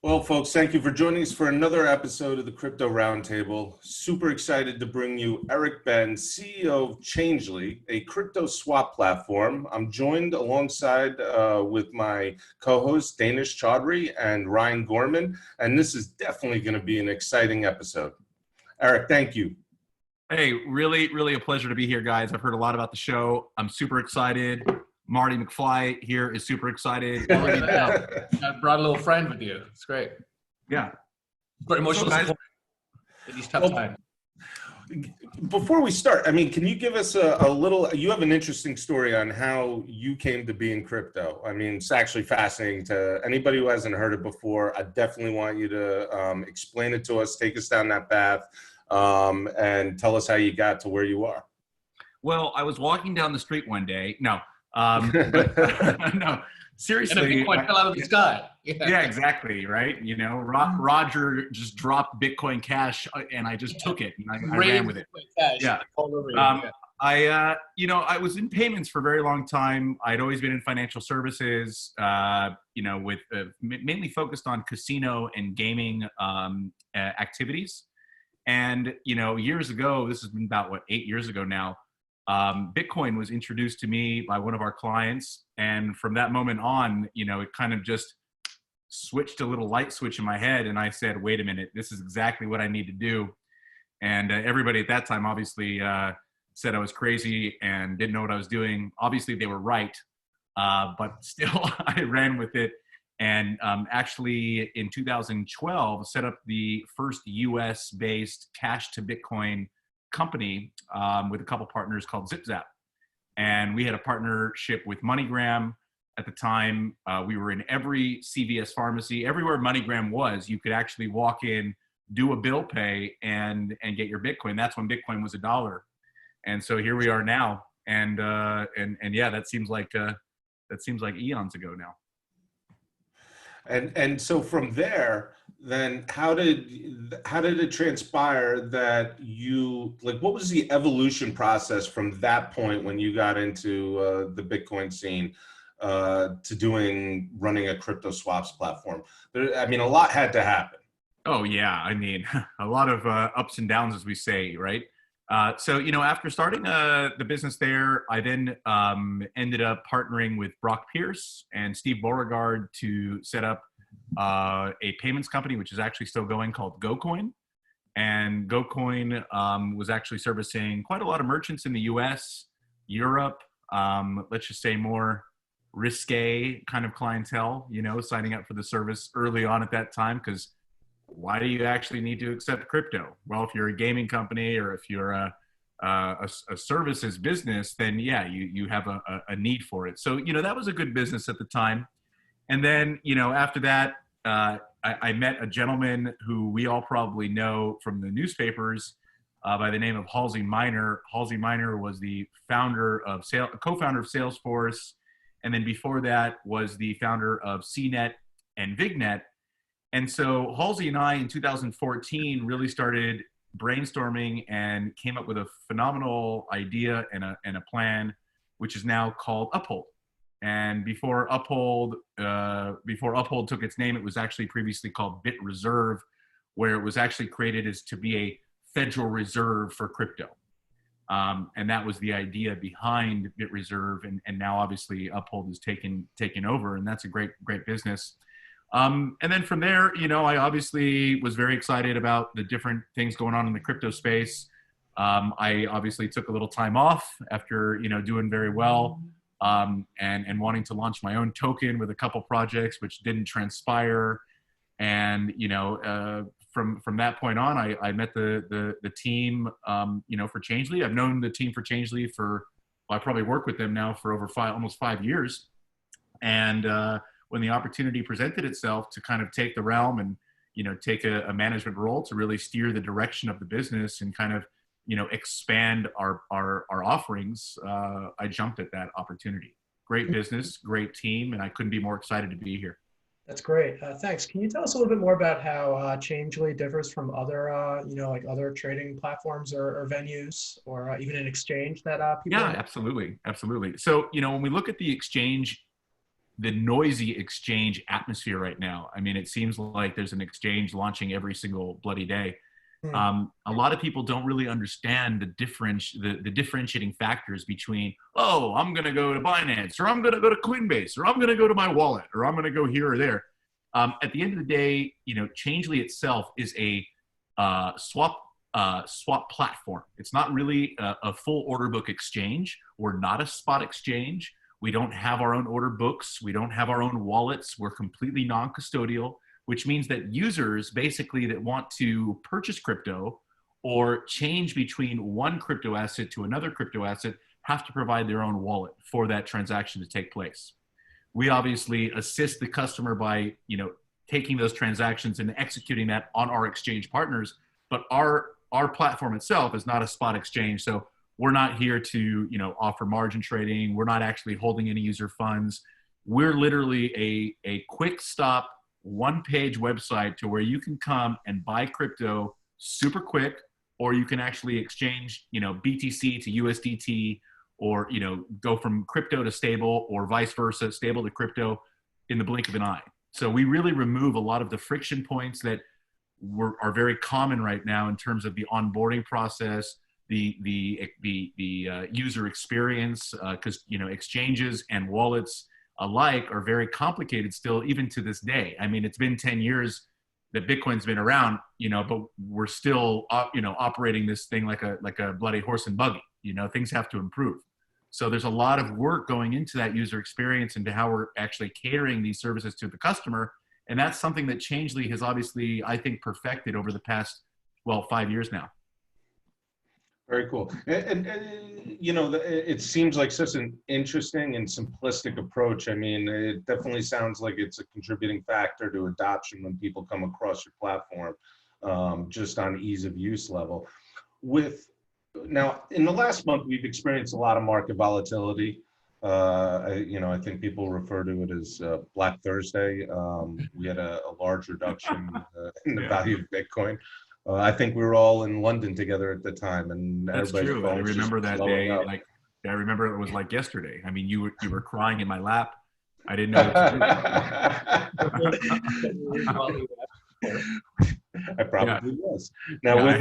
Well, folks, thank you for joining us for another episode of the Crypto Roundtable. Super excited to bring you Eric Benz, CEO of Changelly, a crypto swap platform. I'm joined alongside with my co-hosts, Danish Chaudhry and Ryan Gorman, and this is definitely going to be an exciting episode. Eric, thank you. Hey, really a pleasure to be here, guys. I've heard a lot about the show. I'm super excited. Marty McFly here is super excited. I brought a little friend with you. It's great. Yeah. Great emotional support in these tough times. Before we start, can you give us a little, you have an interesting story on how you came to be in crypto. It's actually fascinating to anybody who hasn't heard it before. I definitely want you to explain it to us, take us down that path, and tell us how you got to where you are. Well, I was walking down the street one day. No, seriously. And a Bitcoin fell out of the sky. Yeah, exactly. Right. Roger just dropped Bitcoin Cash and I just took it and I ran with it. Yeah. I was in payments for a very long time. I'd always been in financial services, with mainly focused on casino and gaming activities. And, years ago, this has been about 8 years ago now, Bitcoin was introduced to me by one of our clients. And from that moment on, it kind of just switched a little light switch in my head. And I said, wait a minute, this is exactly what I need to do. And everybody at that time, obviously, said I was crazy and didn't know what I was doing. Obviously, they were right. But still, I ran with it. And actually, in 2012, set up the first US-based cash to Bitcoin company with a couple partners called ZipZap. And we had a partnership with MoneyGram at the time. We were in every CVS pharmacy. Everywhere MoneyGram was, you could actually walk in, do a bill pay, and get your Bitcoin. That's when Bitcoin was $1. And so here we are now. And yeah, that seems like eons ago now. And so from there, then how did it transpire that what was the evolution process from that point when you got into the Bitcoin scene to running a crypto swaps platform? A lot had to happen. Oh yeah, a lot of ups and downs, as we say, right? So after starting the business there, I then ended up partnering with Brock Pierce and Steve Beauregard to set up a payments company, which is actually still going, called GoCoin. And GoCoin was actually servicing quite a lot of merchants in the US, Europe, let's just say more risque kind of clientele, signing up for the service early on at that time, because why do you actually need to accept crypto? Well, if you're a gaming company or if you're a services business, then yeah, you have a need for it. So, that was a good business at the time. And then, after that, I met a gentleman who we all probably know from the newspapers by the name of Halsey Minor. Halsey Minor was the co-founder of Salesforce. And then before that was the founder of CNET and VigNet. And so Halsey and I in 2014 really started brainstorming and came up with a phenomenal idea and a plan, which is now called Uphold. And before Uphold took its name, it was actually previously called Bit Reserve, where it was actually created as to be a federal reserve for crypto. And that was the idea behind Bit Reserve. And now obviously Uphold is taken over, and that's a great business. And then from there, I obviously was very excited about the different things going on in the crypto space. I obviously took a little time off after, doing very well, and wanting to launch my own token with a couple projects, which didn't transpire. And, from that point on, I met the team, for Changelly. I've known the team for Changelly I probably worked with them now for over almost 5 years. And, when the opportunity presented itself to kind of take the realm and, take a management role to really steer the direction of the business and kind of, expand our offerings, I jumped at that opportunity. Great business, great team, and I couldn't be more excited to be here. That's great. Thanks. Can you tell us a little bit more about how Changelly differs from other, other trading platforms or venues, or even an exchange that people? Yeah, absolutely. So, when we look at the exchange the noisy exchange atmosphere right now. I mean, it seems like there's an exchange launching every single bloody day. A lot of people don't really understand the differentiating factors between, oh, I'm going to go to Binance, or I'm going to go to Coinbase, or I'm going to go to my wallet, or I'm going to go here or there. At the end of the day, Changelly itself is a swap platform. It's not really a full order book exchange. We're not a spot exchange. We don't have our own order books. We don't have our own wallets. We're completely non-custodial, which means that users basically that want to purchase crypto or change between one crypto asset to another crypto asset have to provide their own wallet for that transaction to take place. We obviously assist the customer by, taking those transactions and executing that on our exchange partners, but our platform itself is not a spot exchange. So we're not here to, offer margin trading. We're not actually holding any user funds. We're literally a quick stop, one-page website to where you can come and buy crypto super quick, or you can actually exchange, BTC to USDT, or, go from crypto to stable, or vice versa, stable to crypto in the blink of an eye. So we really remove a lot of the friction points that are very common right now in terms of the onboarding process, the user experience, because exchanges and wallets alike are very complicated still, even to this day. I mean, it's been 10 years that Bitcoin's been around, but we're still operating this thing like a bloody horse and buggy. Things have to improve. So there's a lot of work going into that user experience and to how we're actually catering these services to the customer. And that's something that Changelly has obviously, I think, perfected over the past, 5 years now. Very cool. And it seems like such an interesting and simplistic approach. I mean, it definitely sounds like it's a contributing factor to adoption when people come across your platform, just on ease of use level. Now, in the last month, we've experienced a lot of market volatility. I think people refer to it as Black Thursday. We had a large reduction in the value of Bitcoin. I think we were all in London together at the time, and that's true. I remember that day. I remember it was like yesterday. I mean, you were crying in my lap. I didn't know what to do. I probably was. Now, I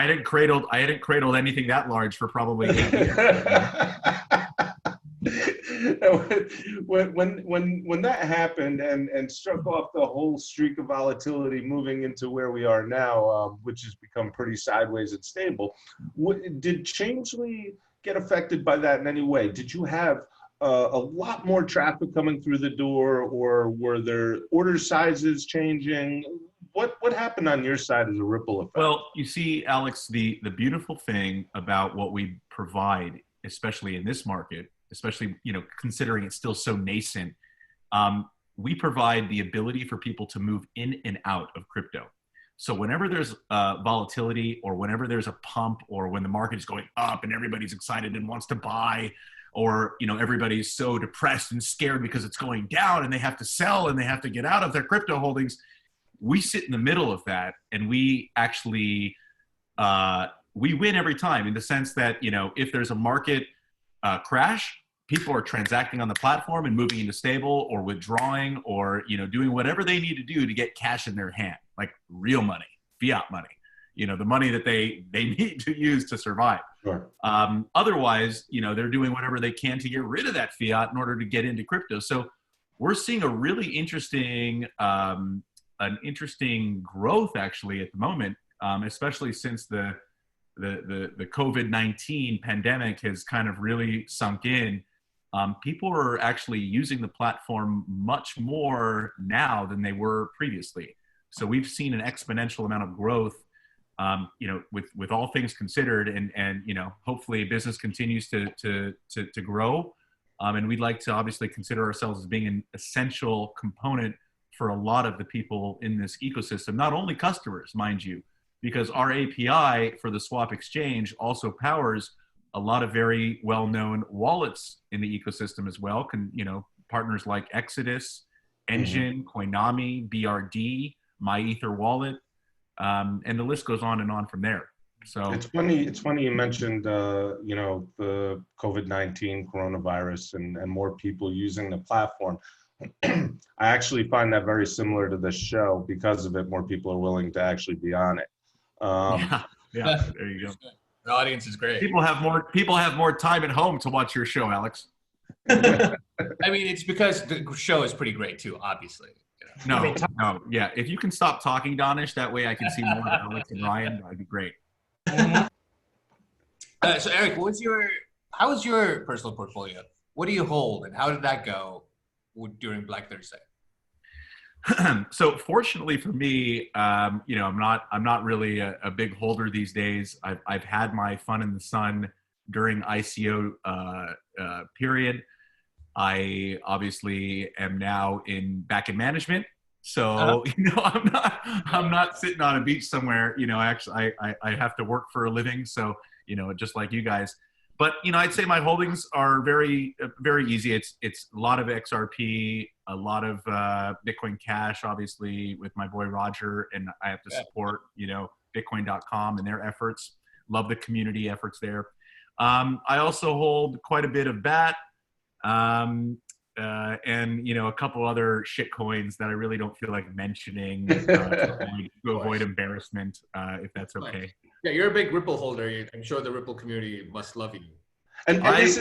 hadn't cradled anything that large for probably 8 years. when that happened and struck off the whole streak of volatility moving into where we are now, which has become pretty sideways and stable, did Changelly get affected by that in any way? Did you have a lot more traffic coming through the door, or were there order sizes changing? What happened on your side as a ripple effect? Well, you see, Alex, the beautiful thing about what we provide, especially in this market, especially, considering it's still so nascent, we provide the ability for people to move in and out of crypto. So whenever there's volatility, or whenever there's a pump, or when the market is going up and everybody's excited and wants to buy, or, everybody's so depressed and scared because it's going down and they have to sell and they have to get out of their crypto holdings, we sit in the middle of that, and we actually, we win every time, in the sense that, if there's a market crash, people are transacting on the platform and moving into stable, or withdrawing, or, doing whatever they need to do to get cash in their hand, like real money, fiat money, the money that they need to use to survive. Sure. Otherwise, they're doing whatever they can to get rid of that fiat in order to get into crypto. So we're seeing a really interesting growth actually at the moment, especially since the COVID-19 pandemic has kind of really sunk in. People are actually using the platform much more now than they were previously. So we've seen an exponential amount of growth, with all things considered, and hopefully business continues to grow. And we'd like to obviously consider ourselves as being an essential component for a lot of the people in this ecosystem, not only customers, mind you, because our API for the swap exchange also powers a lot of very well-known wallets in the ecosystem as well. Partners like Exodus, Engine, Coinami, BRD, MyEther Wallet, and the list goes on and on from there. So it's funny you mentioned the COVID-19 coronavirus and more people using the platform. I actually find that very similar to this show. Because of it, more people are willing to actually be on it. Yeah, there you go. The audience is great. People have more time at home to watch your show, Alex. I mean, it's because the show is pretty great too, obviously. You know? No, yeah. If you can stop talking Danish, that way I can see more of Alex and Ryan. That'd be great. So Eric, how was your personal portfolio? What do you hold, and how did that go during Black Thursday? So fortunately for me, I'm not really a big holder these days. I've had my fun in the sun during ICO period. I obviously am now back in management. So, I'm not sitting on a beach somewhere, actually I have to work for a living. So, just like you guys, but, I'd say my holdings are very, very easy. It's a lot of XRP, a lot of Bitcoin Cash, obviously with my boy Roger, and I have to support, Bitcoin.com and their efforts. Love the community efforts there. I also hold quite a bit of BAT. And a couple other shit coins that I really don't feel like mentioning to avoid embarrassment, if that's okay. Yeah, you're a big Ripple holder. I'm sure the Ripple community must love you. And is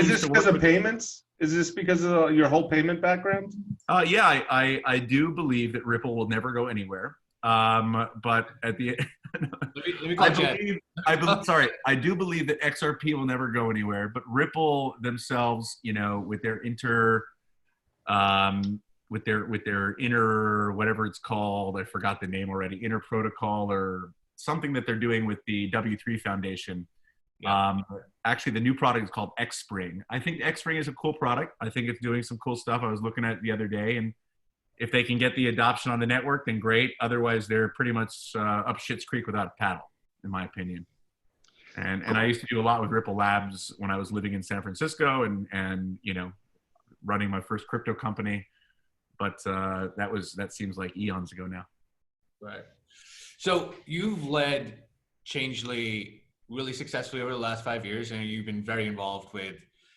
this because of payments? Is this because of your whole payment background? Yeah, I do believe that Ripple will never go anywhere. But at the I do believe that XRP will never go anywhere, but Ripple themselves, with their inner, whatever it's called, I forgot the name already, inner protocol or something that they're doing with the W3 Foundation. Actually, the new product is called Xspring. I think Xspring is a cool product. I think it's doing some cool stuff. I was looking at it the other day, and if they can get the adoption on the network, then great. Otherwise, they're pretty much up shit's creek without a paddle, in my opinion. And I used to do a lot with Ripple Labs when I was living in San Francisco and running my first crypto company. But that seems like eons ago now. Right. So you've led Changelly really successfully over the last 5 years, and you've been very involved with,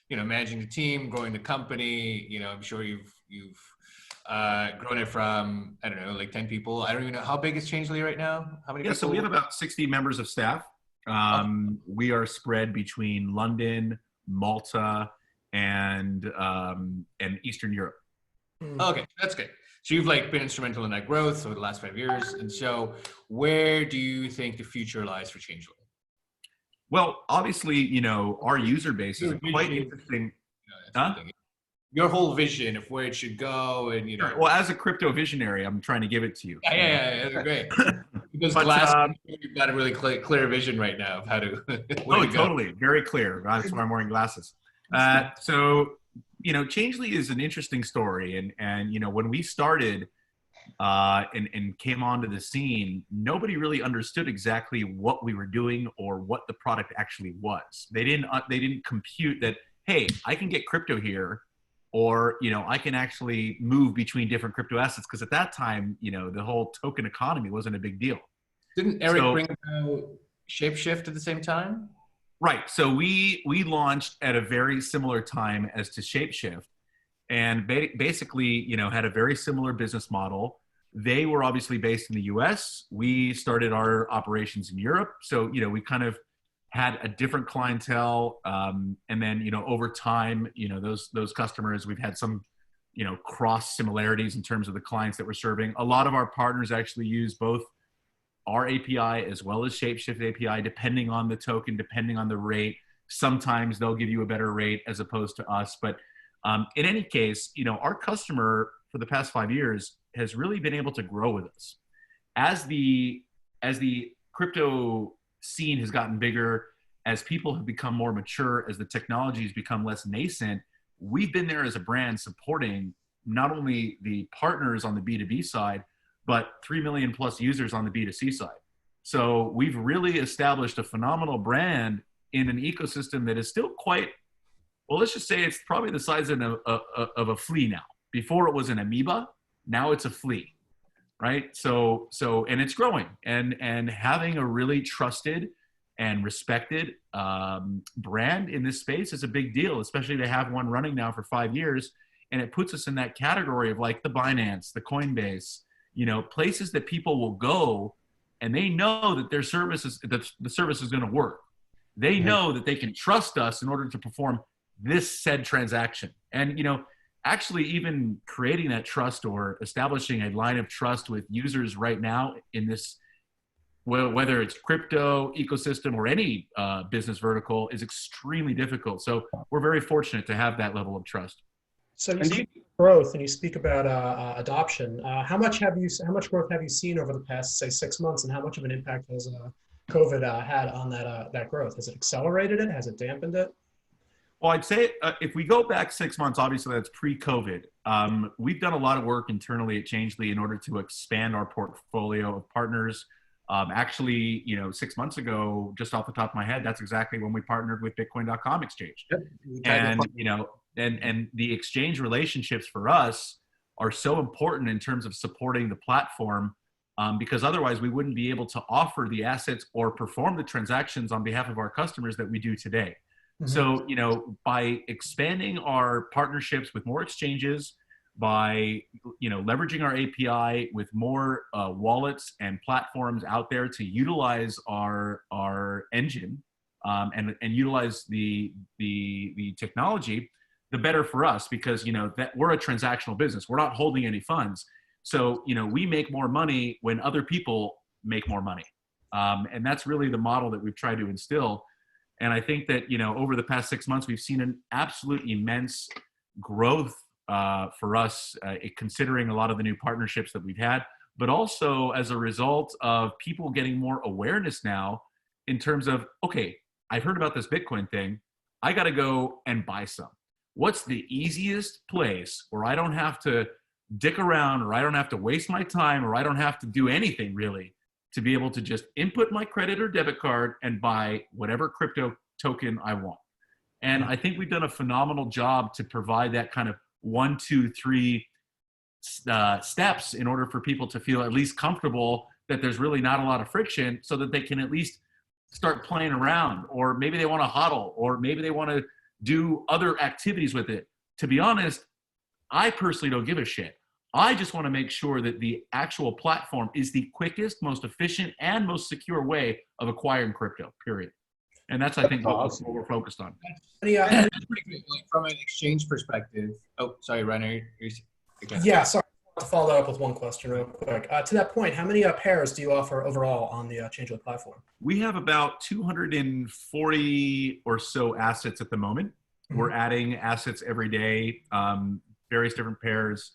managing the team, growing the company. I'm sure you've grown it from, I don't know, like 10 people. I don't even know. How big is Changelly right now? How many people? So we have about 60 members of staff. We are spread between London, Malta, and Eastern Europe. Okay, that's good. So you've been instrumental in that growth over the last 5 years. And so where do you think the future lies for Changelly? Well, obviously, our user base is quite interesting. Your whole vision of where it should go, and Well, as a crypto visionary, I'm trying to give it to you. Yeah, that's great. Because you've got a really clear vision right now of how to. Totally, very clear. That's why I'm wearing glasses. Changelly is an interesting story, and when we started and came onto the scene, nobody really understood exactly what we were doing or what the product actually was. They didn't compute that, hey, I can get crypto here, or I can actually move between different crypto assets, because at that time, the whole token economy wasn't a big deal. Didn't Eric bring about Shapeshift at the same time? Right. So we launched at a very similar time as to Shapeshift, and basically, had a very similar business model. They were obviously based in the US. We started our operations in Europe. So, we kind of had a different clientele. And then, over time, those customers, we've had some, cross similarities in terms of the clients that we're serving. A lot of our partners actually use both our API as well as Shapeshift API, depending on the token, depending on the rate. Sometimes they'll give you a better rate as opposed to us. But in any case, our customer for the past 5 years has really been able to grow with us. As the crypto scene has gotten bigger, as people have become more mature, as the technology has become less nascent, we've been there as a brand supporting not only the partners on the B2B side, but 3 million plus users on the B2C side. So we've really established a phenomenal brand in an ecosystem that is still quite, well, let's just say it's probably the size of a flea now. Before it was an amoeba, now it's a flea, right? So and it's growing, and having a really trusted and respected brand in this space is a big deal, especially to have one running now for 5 years. And it puts us in that category of like the Binance, the Coinbase, places that people will go and they know that their services, that the service is going to work. They know that they can trust us in order to perform this said transaction. And, actually even creating that trust or establishing a line of trust with users right now in this, whether it's crypto ecosystem or any business vertical, is extremely difficult. So we're very fortunate to have that level of trust. So you speak about growth and you speak about adoption. How much growth have you seen over the past, say, 6 months, and how much of an impact has COVID had on that growth? Has it accelerated it? Has it dampened it? Well, I'd say if we go back 6 months, obviously that's pre-COVID. We've done a lot of work internally at Changelly in order to expand our portfolio of partners. Actually, 6 months ago, just off the top of my head, that's exactly when we partnered with Bitcoin.com exchange. Yep. And the exchange relationships for us are so important in terms of supporting the platform, because otherwise we wouldn't be able to offer the assets or perform the transactions on behalf of our customers that we do today. So, by expanding our partnerships with more exchanges, by, leveraging our API with more wallets and platforms out there to utilize our engine and utilize the technology, the better for us, because, that we're a transactional business. We're not holding any funds. So, we make more money when other people make more money. And that's really the model that we've tried to instill. And I think that, over the past 6 months, we've seen an absolute immense growth for us, considering a lot of the new partnerships that we've had, but also as a result of people getting more awareness now in terms of, okay, I've heard about this Bitcoin thing. I got to go and buy some. What's the easiest place where I don't have to dick around, or I don't have to waste my time, or I don't have to do anything really, to be able to just input my credit or debit card and buy whatever crypto token I want? And I think we've done a phenomenal job to provide that kind of 1, 2, 3 steps in order for people to feel at least comfortable that there's really not a lot of friction, so that they can at least start playing around, or maybe they want to hodl, or maybe they want to do other activities with it. To be honest, I personally don't give a shit. I just want to make sure that the actual platform is the quickest, most efficient, and most secure way of acquiring crypto, period. And that's, I think, what we're focused on. That's pretty good. Like, from an exchange perspective. Oh, sorry, Rainer. Yeah, sorry. To follow up with one question real quick. To that point, how many pairs do you offer overall on the Changelly platform? We have about 240 or so assets at the moment. We're adding assets every day, various different pairs.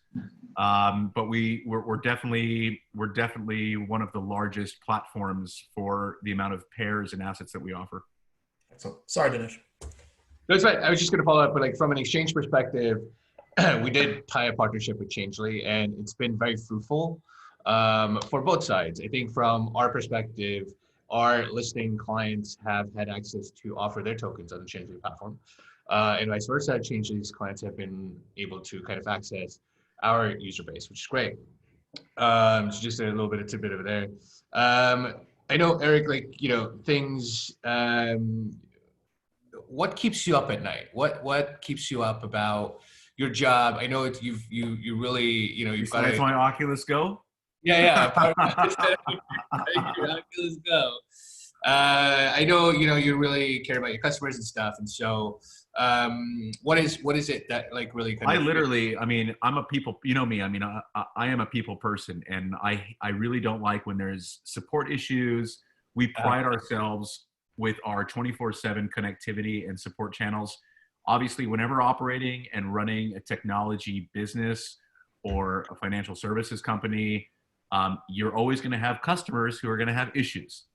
But we're definitely one of the largest platforms for the amount of pairs and assets that we offer. Excellent. Sorry, Dinesh. That's right. I was just going to follow up, but like from an exchange perspective, we did tie a partnership with Changelly, and it's been very fruitful for both sides. I think from our perspective, our listing clients have had access to offer their tokens on the Changelly platform, and vice versa. Changelly's clients have been able to kind of access our user base, which is great. So just a little bit of tidbit over there. I know, Eric, like, things, what keeps you up at night? What keeps you up about your job? I know it's, you really, you've got my Oculus Go. Yeah. Oculus Go. I know, you really care about your customers and stuff. And so, what is it that like really kind of, I'm a people, me, I am a people person, and I really don't like when there's support issues. We pride ourselves with our 24/7 connectivity and support channels. Obviously, whenever operating and running a technology business or a financial services company, you're always going to have customers who are going to have issues.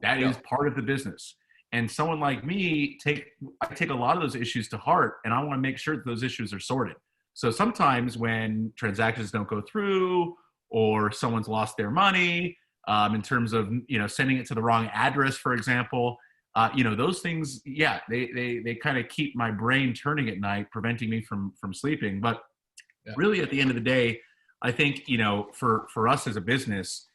That is part of the business. And someone like me, I take a lot of those issues to heart, and I want to make sure that those issues are sorted. So sometimes when transactions don't go through, or someone's lost their money, in terms of, sending it to the wrong address, for example, those things, they kind of keep my brain turning at night, preventing me from sleeping. But really, at the end of the day, I think, for us as a business,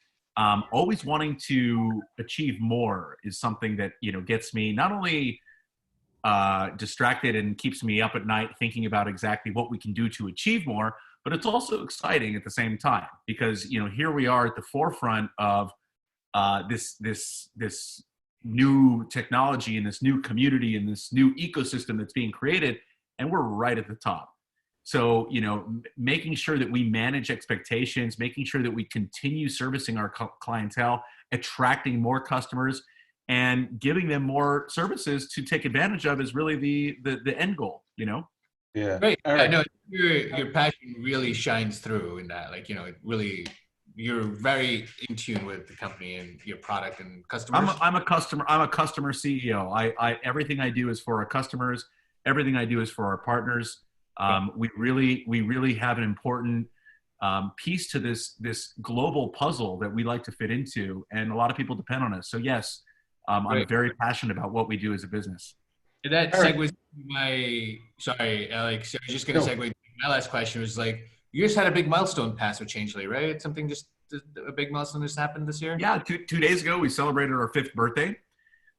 always wanting to achieve more is something that, gets me not only distracted and keeps me up at night thinking about exactly what we can do to achieve more. But it's also exciting at the same time because, you know, here we are at the forefront of this new technology and this new community and this new ecosystem that's being created, and we're right at the top. So, you know, making sure that we manage expectations, making sure that we continue servicing our clientele, attracting more customers, and giving them more services to take advantage of is really the end goal, you know? Yeah. Great. I Eric, know your passion really shines through in that. Like, you know, it really, you're very in tune with the company and your product and customers. I'm a customer CEO. I everything I do is for our customers. Everything I do is for our partners. We really have an important piece to this global puzzle that we like to fit into, and a lot of people depend on us. So yes, I'm very passionate about what we do as a business. And that segues to sorry, Alex. I was just going to segue. My last question was like, you just had a big milestone pass with Changelly, right? Something just a big milestone just happened this year. Yeah, two days ago we celebrated our 5th birthday.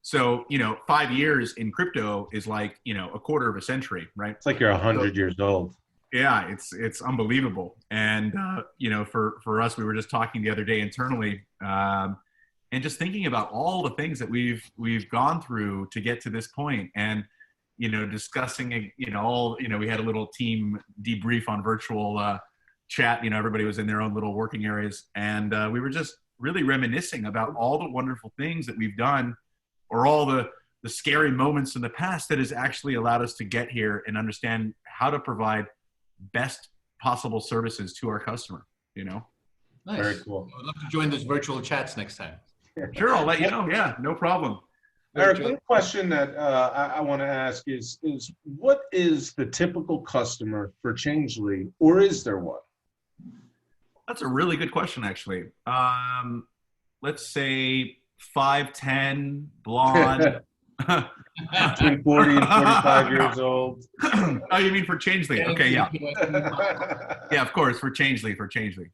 So, you know, 5 years in crypto is like, you know, a quarter of a century, right? it's like you're 100 years old. Yeah, it's unbelievable. And, you know, for us, we were just talking the other day internally and just thinking about all the things that we've gone through to get to this point, and, you know, discussing, you know, we had a little team debrief on virtual chat. You know, everybody was in their own little working areas, and we were just really reminiscing about all the wonderful things that we've done, or all the scary moments in the past that has actually allowed us to get here and understand how to provide best possible services to our customer, you know? Nice. Very cool. I'd love to join those virtual chats next time. Sure, I'll let you know. Yeah, no problem. Eric, one question that I want to ask is what is the typical customer for Changelly, or is there one? That's a really good question, actually. Let's say 5'10", blonde. Between 40 and 45 years old. Oh, you mean for Changelly? Okay, yeah. Yeah, of course, for Changelly.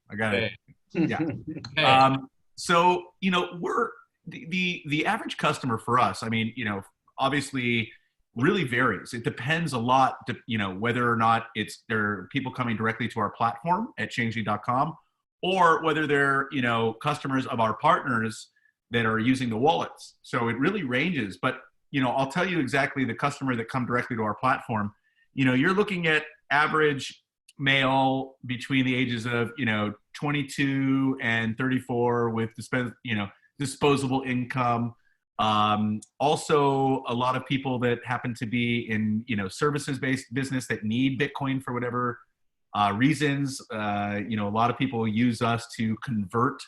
I got it. Yeah. So, you know, we're the average customer for us, I mean, you know, obviously really varies. It depends a lot, you know, whether or not there are people coming directly to our platform at changelly.com, or whether they're, you know, customers of our partners that are using the wallets. So it really ranges. But, you know, I'll tell you exactly the customer that come directly to our platform. You know, you're looking at average male between the ages of, you know, 22 and 34 with disposable income. Also, a lot of people that happen to be in, you know, services-based business that need Bitcoin for whatever reasons. You know, a lot of people use us to convert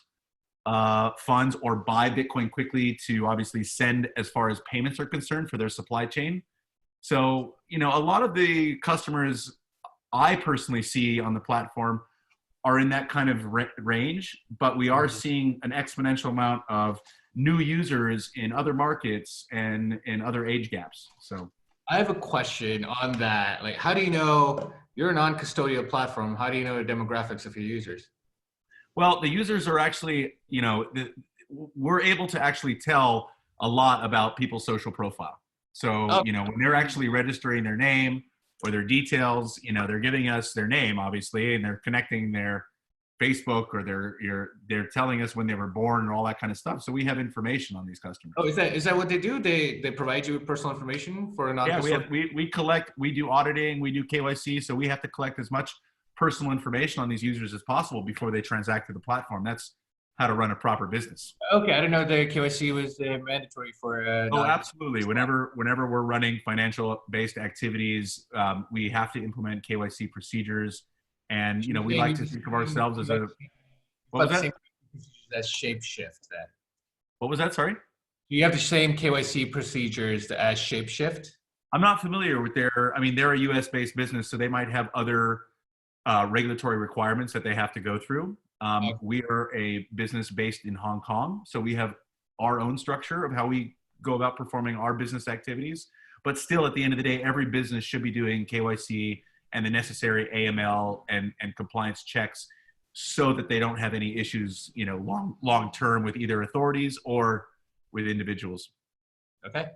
funds or buy Bitcoin quickly to obviously send as far as payments are concerned for their supply chain. So, you know, a lot of the customers I personally see on the platform are in that kind of range, but we are seeing an exponential amount of new users in other markets and in other age gaps. So I have a question on that. Like, how do you know you're a non-custodial platform? How do you know the demographics of your users? Well, the users are actually, you know, we're able to actually tell a lot about people's social profile. So, you know, when they're actually registering their name or their details, you know, they're giving us their name, obviously, and they're connecting their Facebook, or they're telling us when they were born and all that kind of stuff. So we have information on these customers. Oh, is that what they do? They provide you with personal information for a non-custodial? Yeah, we collect, we do auditing, we do KYC, so we have to collect as much personal information on these users as possible before they transact to the platform. That's how to run a proper business. Okay, I didn't know the KYC was mandatory for. Oh, absolutely. Whenever we're running financial-based activities, we have to implement KYC procedures, and you know we like to think of ourselves as a. What was that? That's Shapeshift. Then. What was that? Sorry. You have the same KYC procedures as Shapeshift. I'm not familiar with their. I mean, they're a U.S.-based business, so they might have other regulatory requirements that they have to go through. We are a business based in Hong Kong, so we have our own structure of how we go about performing our business activities. But still, at the end of the day, every business should be doing KYC and the necessary AML and compliance checks, so that they don't have any issues, you know, long term with either authorities or with individuals. Okay,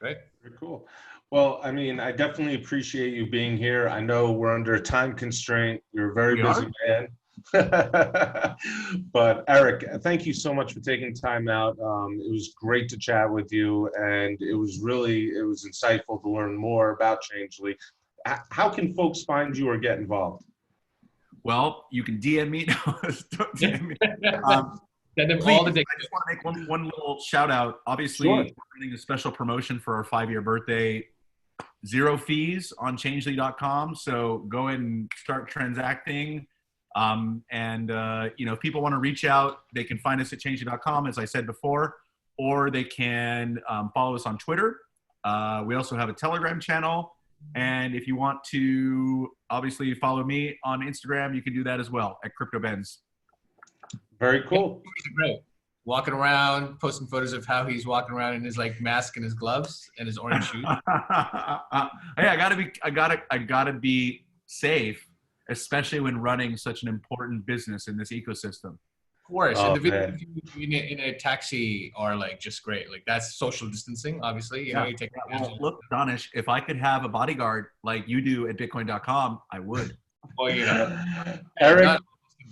great. Very cool. Well, I mean, I definitely appreciate you being here. I know we're under a time constraint. You're a very We busy man. But Eric, thank you so much for taking time out. It was great to chat with you, and it was insightful to learn more about Changelly. How can folks find you or get involved? Well, you can DM me. No, don't DM me. Send them Please, all the I just want to make one little shout out. Obviously, Sure. we're running a special promotion for our 5-year birthday. 0 fees on Changelly.com. So go ahead and start transacting. If people want to reach out, they can find us at Changelly.com, as I said before, or they can follow us on Twitter. We also have a Telegram channel. And if you want to obviously follow me on Instagram, you can do that as well at CryptoBenz. Very cool. great. Walking around, posting photos of how he's walking around in his like mask and his gloves and his orange shoes. Hey, I gotta be safe, especially when running such an important business in this ecosystem. Of course. Oh, And the video man. of you in a taxi are like just great. Like that's social distancing, obviously. You know, you take Well, look, Danish, if I could have a bodyguard like you do at Bitcoin.com, I would. well, you know. Eric, Not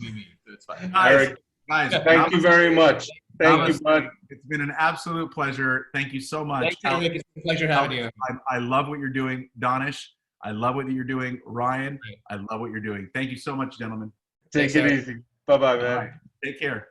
be me, so it's fine. Eric, Guys, thank you very much. Thank you, bud. It's been an absolute pleasure. Thank you so much. Thank you, Rick. It's been a pleasure having you. I love what you're doing, Danish. I love what you're doing, Ryan. I love what you're doing. Thank you so much, gentlemen. Take Thanks, it Eric. easy. Bye-bye, man. All right. Take care.